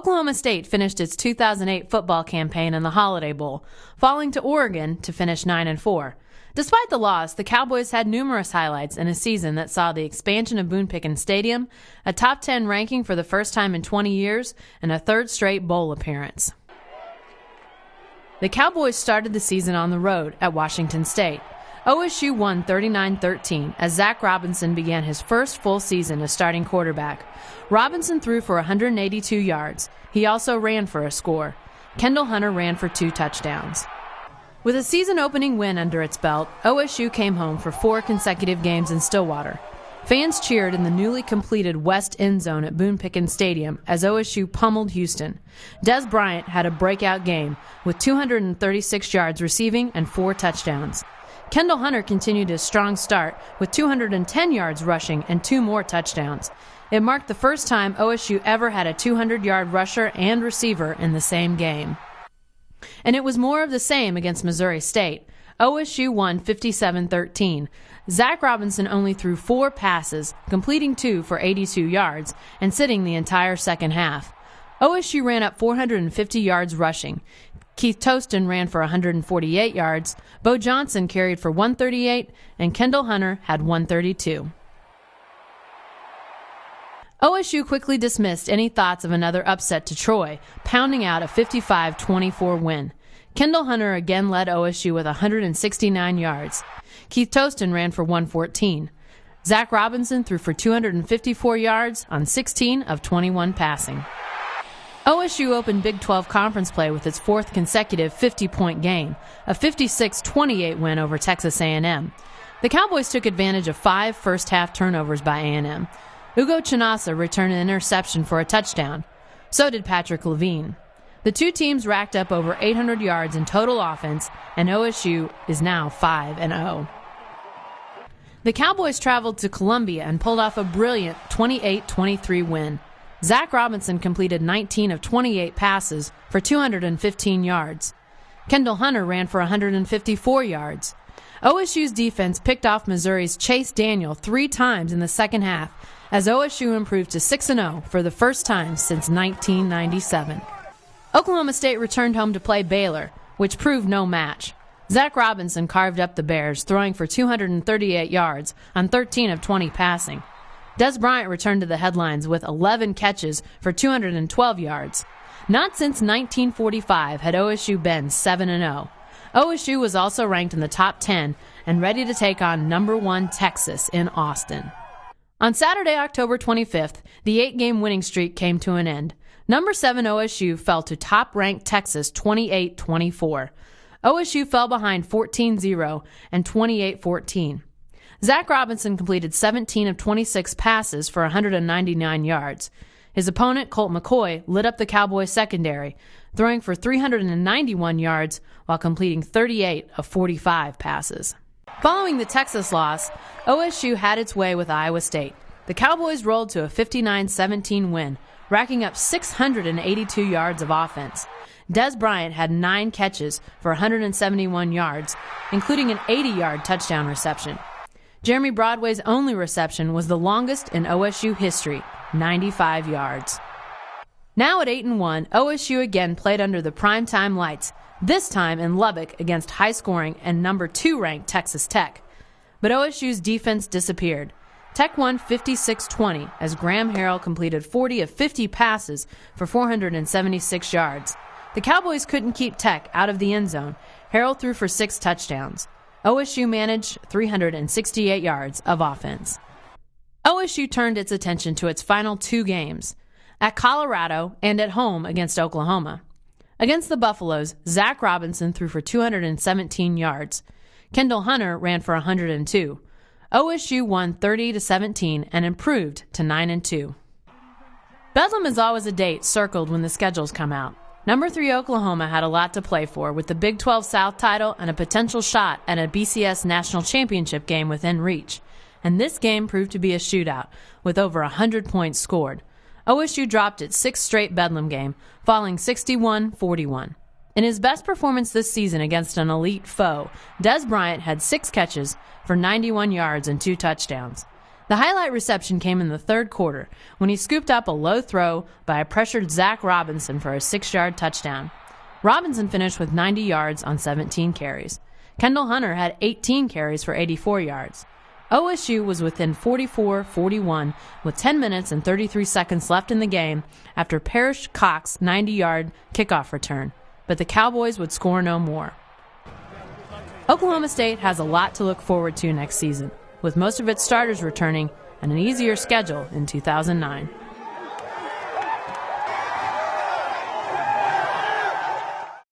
Oklahoma State finished its 2008 football campaign in the Holiday Bowl, falling to Oregon to finish 9-4. Despite the loss, the Cowboys had numerous highlights in a season that saw the expansion of Boone Pickens Stadium, a top 10 ranking for the first time in 20 years, and a third straight bowl appearance. The Cowboys started the season on the road at Washington State. OSU won 39-13 as Zach Robinson began his first full season as starting quarterback. Robinson threw for 182 yards. He also ran for a score. Kendall Hunter ran for 2 touchdowns. With a season-opening win under its belt, OSU came home for 4 consecutive games in Stillwater. Fans cheered in the newly completed west end zone at Boone Pickens Stadium as OSU pummeled Houston. Des Bryant had a breakout game with 236 yards receiving and 4 touchdowns. Kendall Hunter continued his strong start with 210 yards rushing and 2 more touchdowns. It marked the first time OSU ever had a 200-yard rusher and receiver in the same game. And it was more of the same against Missouri State. OSU won 57-13. Zach Robinson only threw 4 passes, completing 2 for 82 yards, and sitting the entire second half. OSU ran up 450 yards rushing. Keith Toston ran for 148 yards, Bo Johnson carried for 138, and Kendall Hunter had 132. OSU quickly dismissed any thoughts of another upset to Troy, pounding out a 55-24 win. Kendall Hunter again led OSU with 169 yards. Keith Toston ran for 114. Zach Robinson threw for 254 yards on 16 of 21 passing. OSU opened Big 12 conference play with its 4th consecutive 50-point game, a 56-28 win over Texas A&M. The Cowboys took advantage of 5 first-half turnovers by A&M. Ugo Chinasa returned an interception for a touchdown. So did Patrick Levine. The two teams racked up over 800 yards in total offense, and OSU is now 5-0. The Cowboys traveled to Columbia and pulled off a brilliant 28-23 win. Zach Robinson completed 19 of 28 passes for 215 yards. Kendall Hunter ran for 154 yards. OSU's defense picked off Missouri's Chase Daniel 3 times in the second half as OSU improved to 6-0 for the first time since 1997. Oklahoma State returned home to play Baylor, which proved no match. Zach Robinson carved up the Bears, throwing for 238 yards on 13 of 20 passing. Des Bryant returned to the headlines with 11 catches for 212 yards. Not since 1945 had OSU been 7-0. OSU was also ranked in the top 10 and ready to take on number 1 Texas in Austin. On Saturday, October 25th, the 8-game winning streak came to an end. Number 7 OSU fell to top-ranked Texas 28-24. OSU fell behind 14-0 and 28-14. Zach Robinson completed 17 of 26 passes for 199 yards. His opponent, Colt McCoy, lit up the Cowboys secondary, throwing for 391 yards while completing 38 of 45 passes. Following the Texas loss, OSU had its way with Iowa State. The Cowboys rolled to a 59-17 win, racking up 682 yards of offense. Des Bryant had 9 catches for 171 yards, including an 80-yard touchdown reception. Jeremy Broadway's only reception was the longest in OSU history, 95 yards. Now at 8-1, OSU again played under the primetime lights, this time in Lubbock against high-scoring and number 2 ranked Texas Tech. But OSU's defense disappeared. Tech won 56-20 as Graham Harrell completed 40 of 50 passes for 476 yards. The Cowboys couldn't keep Tech out of the end zone. Harrell threw for 6 touchdowns. OSU managed 368 yards of offense. OSU turned its attention to its final 2 games, at Colorado and at home against Oklahoma. Against the Buffaloes, Zach Robinson threw for 217 yards. Kendall Hunter ran for 102. OSU won 30-17 and improved to 9-2. Bedlam is always a date circled when the schedules come out. Number 3 Oklahoma had a lot to play for, with the Big 12 South title and a potential shot at a BCS national championship game within reach. And this game proved to be a shootout, with over 100 points scored. OSU dropped its 6th straight Bedlam game, falling 61-41. In his best performance this season against an elite foe, Des Bryant had 6 catches for 91 yards and 2 touchdowns. The highlight reception came in the third quarter when he scooped up a low throw by a pressured Zach Robinson for a 6-yard touchdown. Robinson finished with 90 yards on 17 carries. Kendall Hunter had 18 carries for 84 yards. OSU was within 44-41 with 10 minutes and 33 seconds left in the game after Parrish Cox's 90-yard kickoff return, but the Cowboys would score no more. Oklahoma State has a lot to look forward to next season, with most of its starters returning and an easier schedule in 2009.